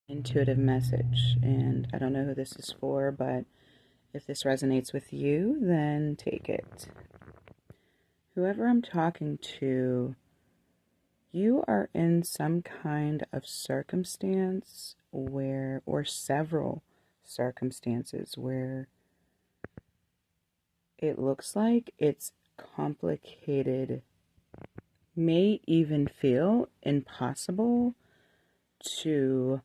Intuitive message, and I don't know who this is for, but if this resonates with you, then take it. Whoever I'm talking to, you are in some kind of circumstance where, or several circumstances where it looks like it's complicated, may even feel impossible to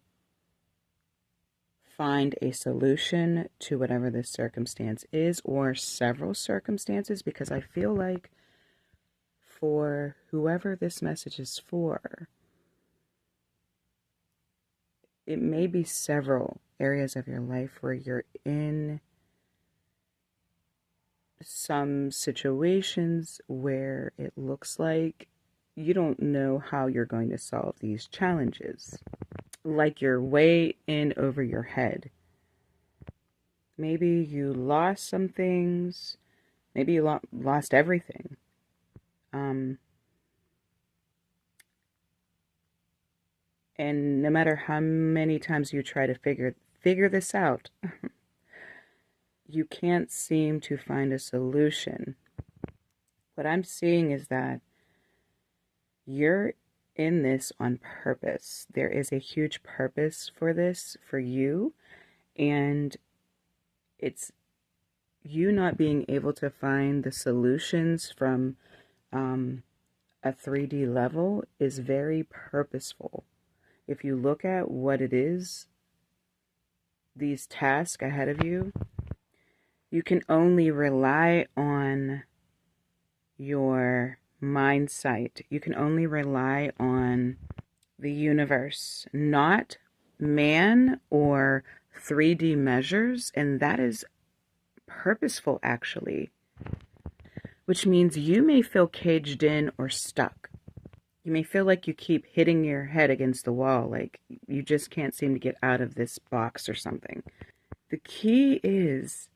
find a solution to whatever this circumstance is, or several circumstances, because I feel like for whoever this message is for, it may be several areas of your life where you're in some situations where it looks like you don't know how you're going to solve these challenges. Like you're way in over your head. Maybe you lost some things. Maybe you lost everything. Um, and no matter how many times you try to figure this out, you can't seem to find a solution. What I'm seeing is that you're in this on purpose. There is a huge purpose for this for you, and it's you not being able to find the solutions from a 3D level is very purposeful. If you look at what it is, these tasks ahead of you, you can only rely on your mind sight. You can only rely on the universe, not man or 3D measures, and that is purposeful actually, which means you may feel caged in or stuck. You may feel like you keep hitting your head against the wall, like you just can't seem to get out of this box or something. The key is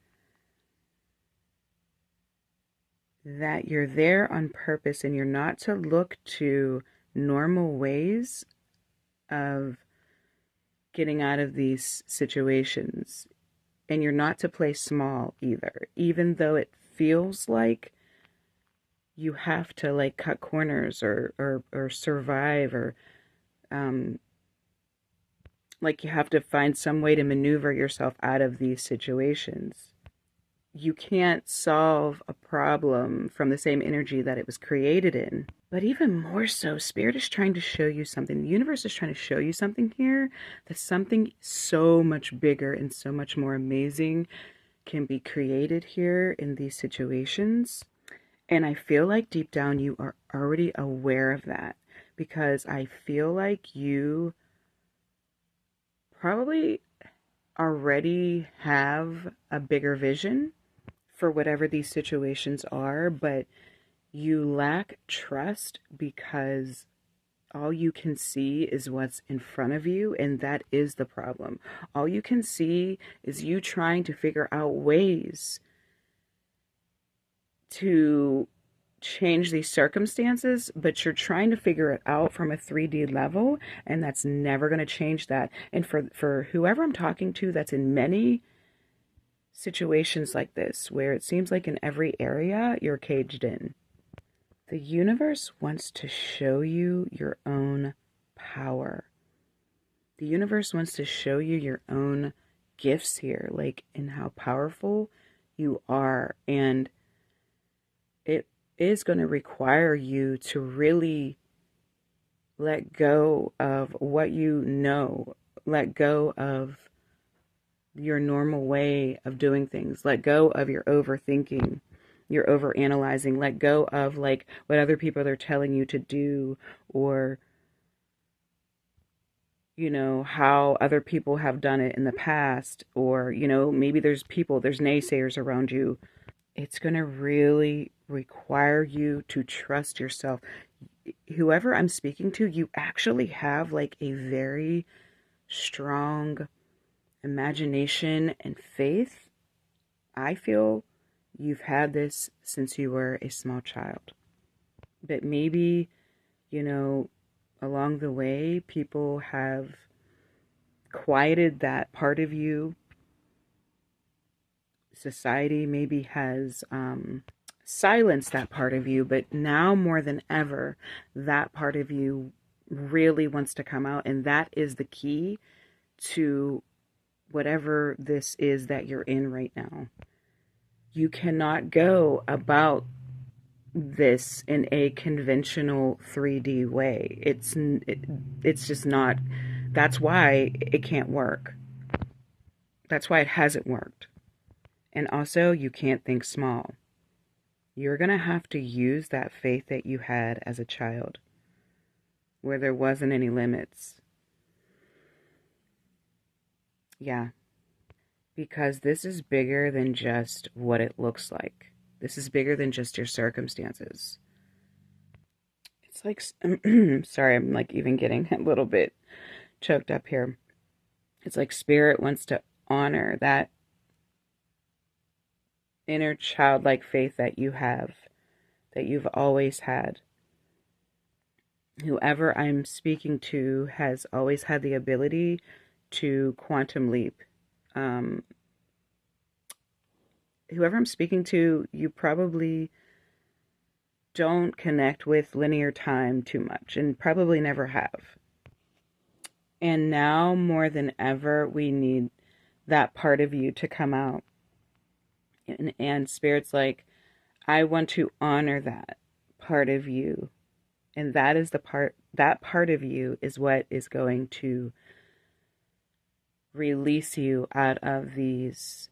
that you're there on purpose and you're not to look to normal ways of getting out of these situations. And you're not to play small either, even though it feels like you have to like cut corners or survive, or like you have to find some way to maneuver yourself out of these situations. You can't solve a problem from the same energy that it was created in. But even more so, Spirit is trying to show you something. The universe is trying to show you something here, that something so much bigger and so much more amazing can be created here in these situations. And I feel like deep down you are already aware of that, because I feel like you probably already have a bigger vision for whatever these situations are, but you lack trust because all you can see is what's in front of you, and that is the problem. All you can see is you trying to figure out ways to change these circumstances, but you're trying to figure it out from a 3D level, and that's never going to change that. And for whoever I'm talking to that's in many situations like this, where it seems like in every area you're caged in, the universe wants to show you your own power. The universe wants to show you your own gifts here, like in how powerful you are. And it is going to require you to really let go of what you know, let go of your normal way of doing things, let go of your overthinking, your over analyzing, let go of like what other people are telling you to do, or how other people have done it in the past, or maybe there's naysayers around you. It's going to really require you to trust yourself. Whoever I'm speaking to, you actually have like a very strong imagination and faith. I feel you've had this since you were a small child. But maybe, along the way, people have quieted that part of you. Society maybe has silenced that part of you, but now more than ever, that part of you really wants to come out, and that is the key to whatever this is that you're in right now. You cannot go about this in a conventional 3D way. It's just not. That's why it can't work. That's why it hasn't worked. And also, you can't think small. You're going to have to use that faith that you had as a child, where there wasn't any limits. Yeah. Because this is bigger than just what it looks like. This is bigger than just your circumstances. It's like, sorry, I'm like even getting a little bit choked up here. It's like spirit wants to honor that inner childlike faith that you have, that you've always had. Whoever I'm speaking to has always had the ability to quantum leap. Whoever I'm speaking to, you probably don't connect with linear time too much and probably never have. And now more than ever, we need that part of you to come out. And Spirit's like, I want to honor that part of you. And that part of you is what is going to release you out of these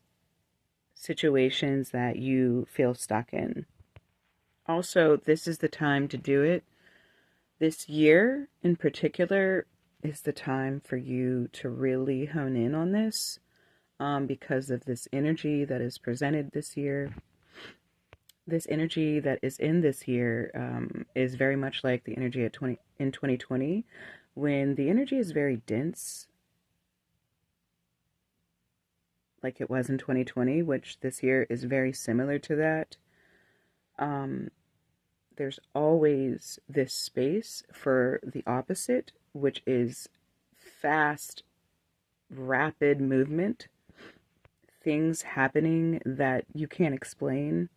situations that you feel stuck in. Also, this is the time to do it. This year in particular is the time for you to really hone in on this, because of this energy that is presented this year. This energy that is in this year is very much like the energy in 2020, when the energy is very dense, like it was in 2020, which this year is very similar to that. There's always this space for the opposite, which is fast, rapid movement, things happening that you can't explain,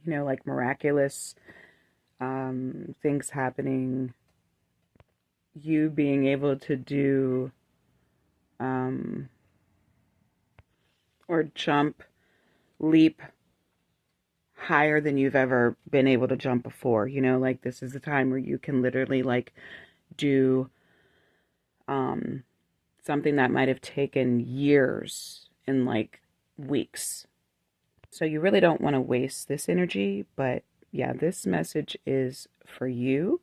like miraculous things happening, you being able to do or jump, leap higher than you've ever been able to jump before. Like this is the time where you can literally like do something that might have taken years in like weeks. So you really don't want to waste this energy, but yeah, this message is for you.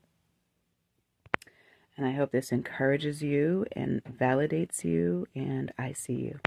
And I hope this encourages you and validates you, and I see you.